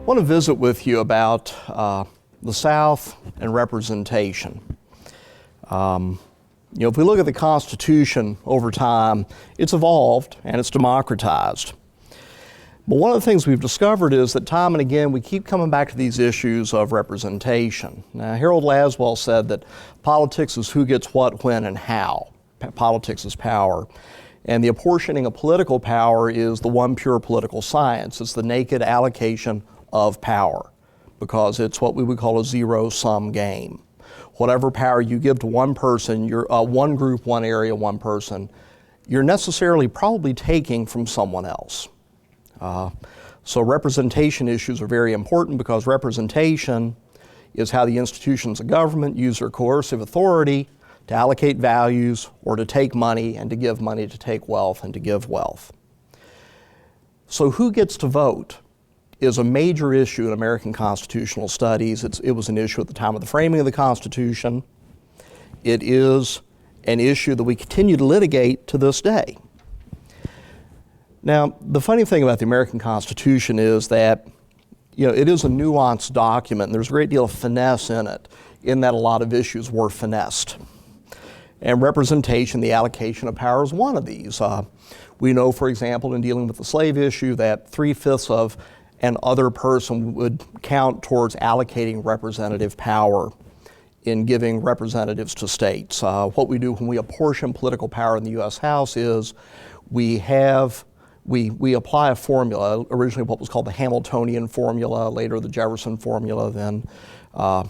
want to visit with you about the South and representation. If we look at the Constitution over time, it's evolved and it's democratized. But one of the things we've discovered is that time and again we keep coming back to these issues of representation. Now, Harold Laswell said that politics is who gets what, when, and how. Politics is power. And the apportioning of political power is the one pure political science. It's the naked allocation of power, because it's what we would call a zero-sum game. Whatever power you give to one person, one group, one area, one person, you're necessarily probably taking from someone else. So representation issues are very important, because representation is how the institutions of government use their coercive authority to allocate values or to take money, and to give money to take wealth and to give wealth. So who gets to vote is a major issue in American constitutional studies. It was an issue at the time of the framing of the Constitution. It is an issue that we continue to litigate to this day. Now, the funny thing about the American Constitution is that it is a nuanced document, and there's a great deal of finesse in it, in that a lot of issues were finessed. And representation, the allocation of power, is one of these. We know, for example, in dealing with the slave issue, that 3/5 of an other person would count towards allocating representative power in giving representatives to states. What we do when we apportion political power in the U.S. House is we apply a formula, originally what was called the Hamiltonian formula, later the Jefferson formula, then I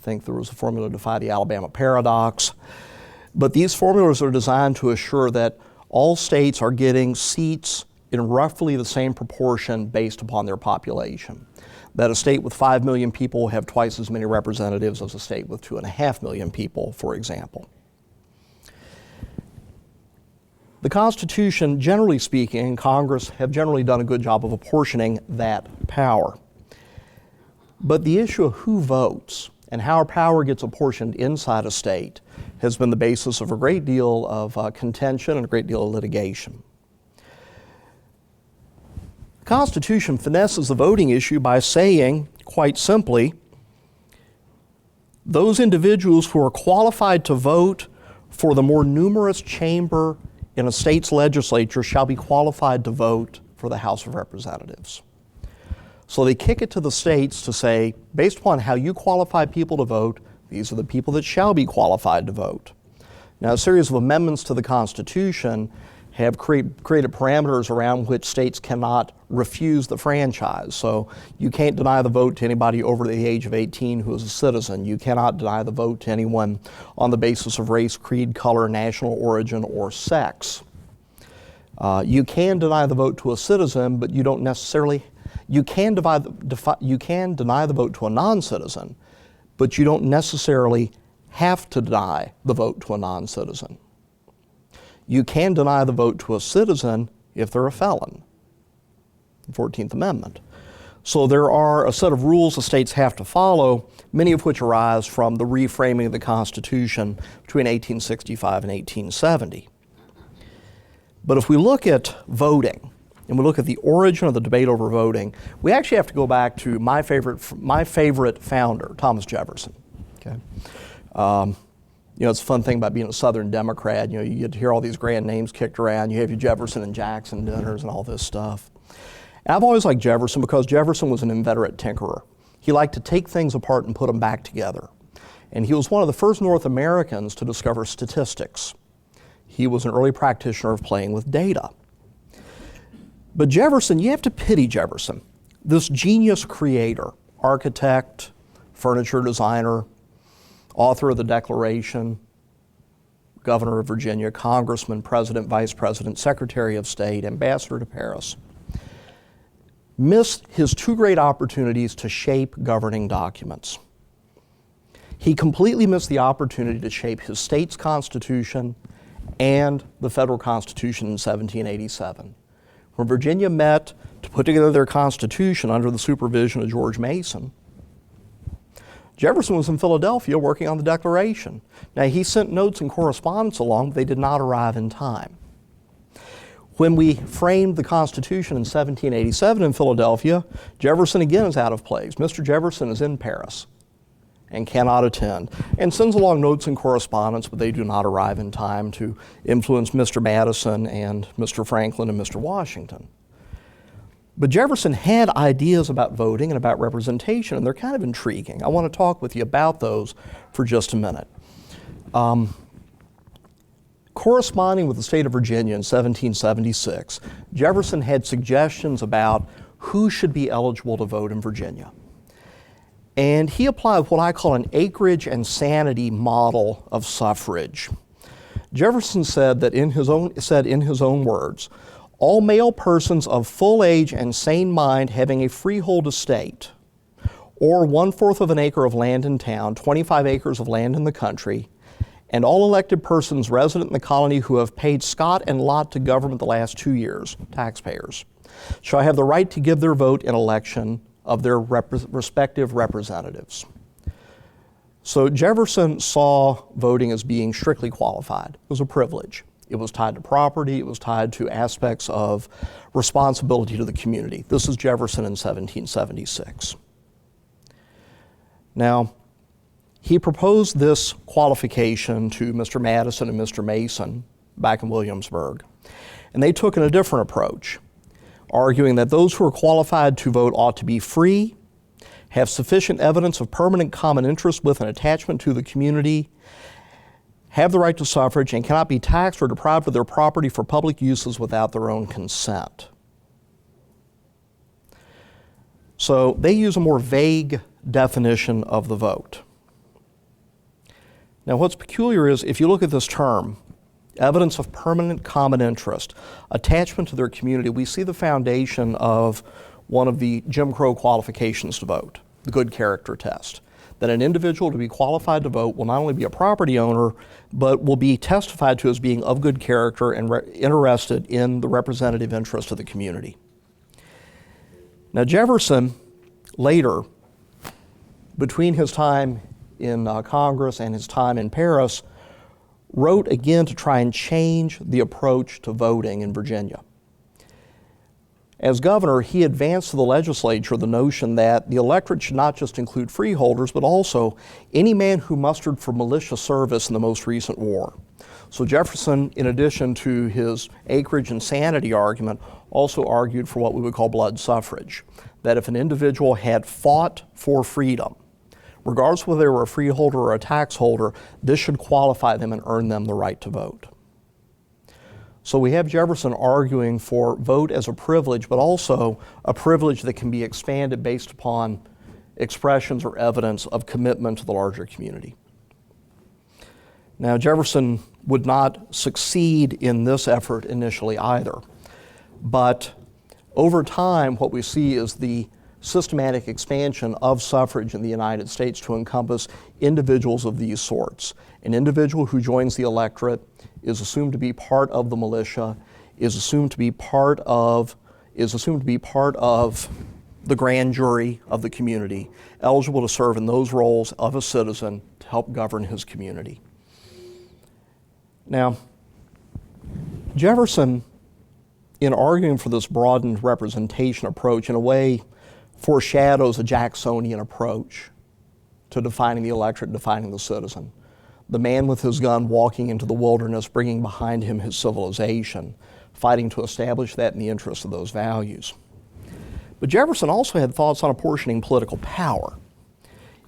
think there was a formula to defy the Alabama paradox. But these formulas are designed to assure that all states are getting seats in roughly the same proportion based upon their population. That a state with 5 million people will have twice as many representatives as a state with 2.5 million people, for example. The Constitution, generally speaking, and Congress have generally done a good job of apportioning that power. But the issue of who votes and how power gets apportioned inside a state has been the basis of a great deal of contention and a great deal of litigation. The Constitution finesses the voting issue by saying, quite simply, those individuals who are qualified to vote for the more numerous chamber in a state's legislature shall be qualified to vote for the House of Representatives. So they kick it to the states to say, based upon how you qualify people to vote, these are the people that shall be qualified to vote. Now, a series of amendments to the Constitution have created parameters around which states cannot refuse the franchise. So you can't deny the vote to anybody over the age of 18 who is a citizen. You cannot deny the vote to anyone on the basis of race, creed, color, national origin, or sex. You can deny the vote to a citizen, but you don't necessarily. You can deny the vote to a non-citizen, but you don't necessarily have to deny the vote to a non-citizen. You can deny the vote to a citizen if they're a felon, the 14th Amendment. So there are a set of rules the states have to follow, many of which arise from the reframing of the Constitution between 1865 and 1870. But if we look at voting, and we look at the origin of the debate over voting, we actually have to go back to my favorite founder, Thomas Jefferson. Okay. It's a fun thing about being a Southern Democrat. You get to hear all these grand names kicked around. You have your Jefferson and Jackson dinners and all this stuff. And I've always liked Jefferson because Jefferson was an inveterate tinkerer. He liked to take things apart and put them back together. And he was one of the first North Americans to discover statistics. He was an early practitioner of playing with data. But Jefferson, you have to pity Jefferson, this genius creator, architect, furniture designer, author of the Declaration, governor of Virginia, congressman, president, vice president, secretary of state, ambassador to Paris, missed his two great opportunities to shape governing documents. He completely missed the opportunity to shape his state's constitution and the federal constitution in 1787. When Virginia met to put together their constitution under the supervision of George Mason, Jefferson was in Philadelphia working on the Declaration. Now, he sent notes and correspondence along, but they did not arrive in time. When we framed the Constitution in 1787 in Philadelphia, Jefferson again is out of place. Mr. Jefferson is in Paris and cannot attend, and sends along notes and correspondence, but they do not arrive in time to influence Mr. Madison and Mr. Franklin and Mr. Washington. But Jefferson had ideas about voting and about representation, and they're kind of intriguing. I want to talk with you about those for just a minute. Corresponding with the state of Virginia in 1776, Jefferson had suggestions about who should be eligible to vote in Virginia. And he applied what I call an acreage and sanity model of suffrage. Jefferson said in his own words, all male persons of full age and sane mind having a freehold estate, or 1/4 of an acre of land in town, 25 acres of land in the country, and all elected persons resident in the colony who have paid scot and lot to government the last 2 years, taxpayers, shall have the right to give their vote in election of their respective representatives. So Jefferson saw voting as being strictly qualified. It was a privilege. It was tied to property. It was tied to aspects of responsibility to the community. This is Jefferson in 1776. Now, he proposed this qualification to Mr. Madison and Mr. Mason back in Williamsburg, and they took a different approach, arguing that those who are qualified to vote ought to be free, have sufficient evidence of permanent common interest with an attachment to the community, have the right to suffrage, and cannot be taxed or deprived of their property for public uses without their own consent. So they use a more vague definition of the vote. Now, what's peculiar is if you look at this term, evidence of permanent common interest, attachment to their community, we see the foundation of one of the Jim Crow qualifications to vote, the good character test. That an individual to be qualified to vote will not only be a property owner, but will be testified to as being of good character and interested in the representative interest of the community. Now, Jefferson later, between his time in Congress and his time in Paris, wrote again to try and change the approach to voting in Virginia. As governor, he advanced to the legislature the notion that the electorate should not just include freeholders, but also any man who mustered for militia service in the most recent war. So Jefferson, in addition to his acreage and sanity argument, also argued for what we would call blood suffrage, that if an individual had fought for freedom, regardless of whether they were a freeholder or a tax holder, this should qualify them and earn them the right to vote. So we have Jefferson arguing for vote as a privilege, but also a privilege that can be expanded based upon expressions or evidence of commitment to the larger community. Now, Jefferson would not succeed in this effort initially either, but over time, what we see is the systematic expansion of suffrage in the United States to encompass individuals of these sorts. An individual who joins the electorate is assumed to be part of the militia, is assumed to be part of the grand jury of the community, eligible to serve in those roles of a citizen to help govern his community. Now, Jefferson, in arguing for this broadened representation approach, in a way foreshadows a Jacksonian approach to defining the electorate, defining the citizen. The man with his gun walking into the wilderness, bringing behind him his civilization, fighting to establish that in the interest of those values. But Jefferson also had thoughts on apportioning political power.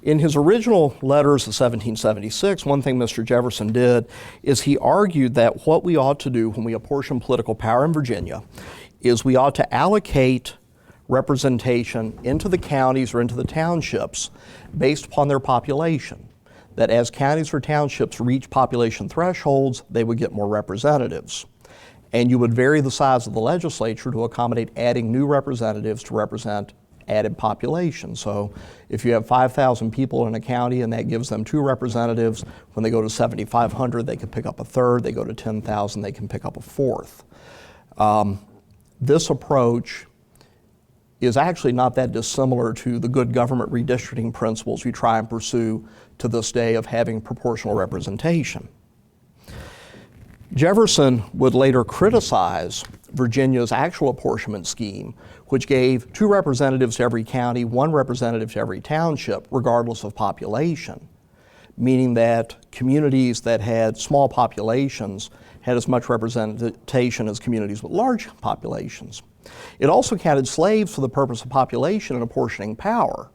In his original letters of 1776, one thing Mr. Jefferson did is he argued that what we ought to do when we apportion political power in Virginia is we ought to allocate representation into the counties or into the townships based upon their population. That as counties or townships reach population thresholds, they would get more representatives. And you would vary the size of the legislature to accommodate adding new representatives to represent added population. So if you have 5,000 people in a county and that gives them 2 representatives, when they go to 7,500, they can pick up a third. They go to 10,000, they can pick up a fourth. This approach is actually not that dissimilar to the good government redistricting principles we try and pursue to this day of having proportional representation. Jefferson would later criticize Virginia's actual apportionment scheme, which gave 2 representatives to every county, 1 representative to every township, regardless of population, meaning that communities that had small populations had as much representation as communities with large populations. It also counted slaves for the purpose of population and apportioning power,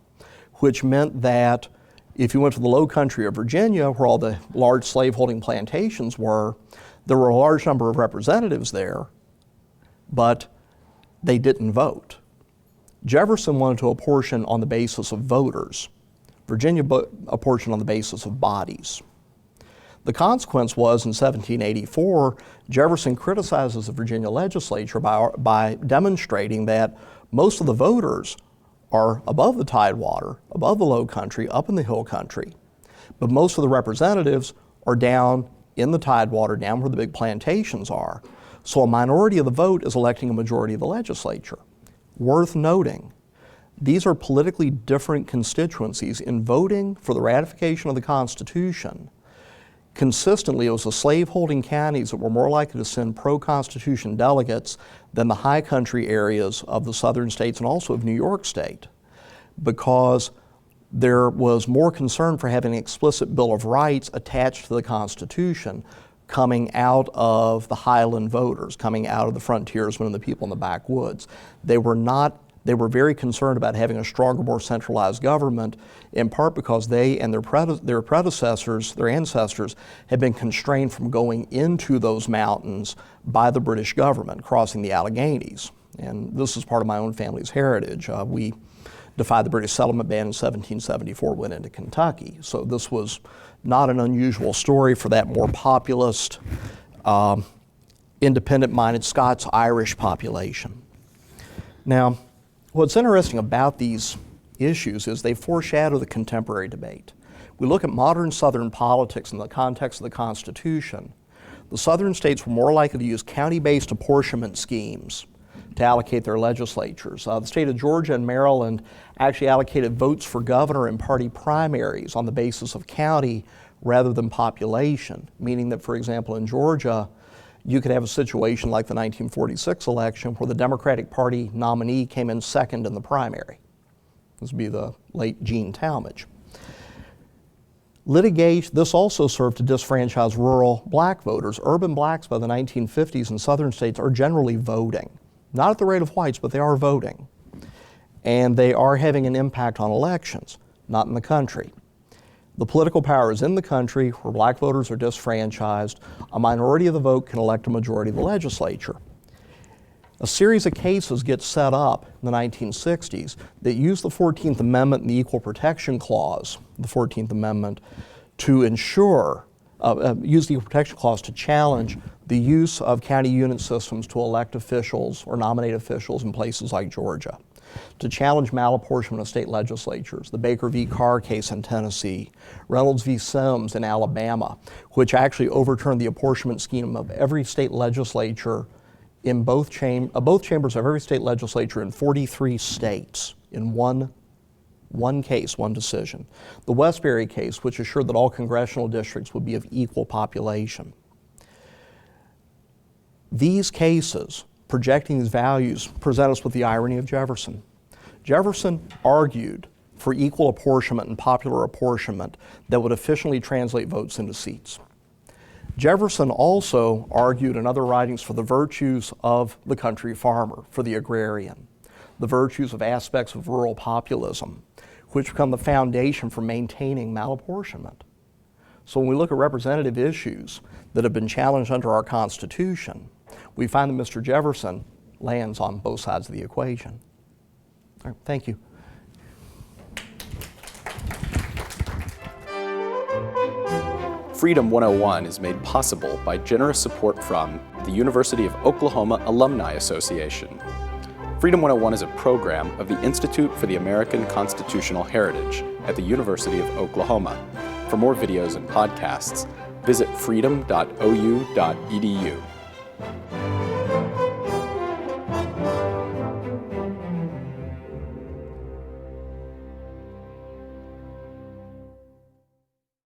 which meant that if you went to the low country of Virginia, where all the large slaveholding plantations were, there were a large number of representatives there, but they didn't vote. Jefferson wanted to apportion on the basis of voters. Virginia apportioned on the basis of bodies. The consequence was, in 1784, Jefferson criticizes the Virginia legislature by demonstrating that most of the voters are above the tidewater, above the low country, up in the hill country, but most of the representatives are down in the tidewater, down where the big plantations are. So a minority of the vote is electing a majority of the legislature. Worth noting, these are politically different constituencies. In voting for the ratification of the Constitution, consistently, it was the slaveholding counties that were more likely to send pro-Constitution delegates than the high country areas of the southern states and also of New York State, because there was more concern for having an explicit Bill of Rights attached to the Constitution coming out of the Highland voters, coming out of the frontiersmen and the people in the backwoods. They were very concerned about having a stronger, more centralized government, in part because they and their predecessors, their ancestors, had been constrained from going into those mountains by the British government, crossing the Alleghenies. And this is part of my own family's heritage. We defied the British settlement ban in 1774, went into Kentucky. So this was not an unusual story for that more populist, independent-minded Scots-Irish population. Now, what's interesting about these issues is they foreshadow the contemporary debate. We look at modern Southern politics in the context of the Constitution. The Southern states were more likely to use county-based apportionment schemes to allocate their legislatures. The state of Georgia and Maryland actually allocated votes for governor and party primaries on the basis of county rather than population, meaning that, for example, in Georgia, you could have a situation like the 1946 election where the Democratic Party nominee came in second in the primary. This would be the late Gene Talmadge. Litigation, this also served to disfranchise rural black voters. Urban blacks by the 1950s in southern states are generally voting. Not at the rate of whites, but they are voting. And they are having an impact on elections, not in the country. The political power is in the country where black voters are disfranchised. A minority of the vote can elect a majority of the legislature. A series of cases get set up in the 1960s that use the 14th Amendment and the Equal Protection Clause, the 14th Amendment, to ensure, use the Equal Protection Clause to challenge the use of county unit systems to elect officials or nominate officials in places like Georgia, to challenge malapportionment of state legislatures, the Baker v. Carr case in Tennessee, Reynolds v. Sims in Alabama, which actually overturned the apportionment scheme of every state legislature in both chambers of every state legislature in 43 states in one case, one decision. The Westbury case, which assured that all congressional districts would be of equal population. These cases, projecting these values, present us with the irony of Jefferson. Jefferson argued for equal apportionment and popular apportionment that would efficiently translate votes into seats. Jefferson also argued in other writings for the virtues of the country farmer, for the agrarian, the virtues of aspects of rural populism, which become the foundation for maintaining malapportionment. So when we look at representative issues that have been challenged under our Constitution, we find that Mr. Jefferson lands on both sides of the equation. All right, thank you. Freedom 101 is made possible by generous support from the University of Oklahoma Alumni Association. Freedom 101 is a program of the Institute for the American Constitutional Heritage at the University of Oklahoma. For more videos and podcasts, visit freedom.ou.edu.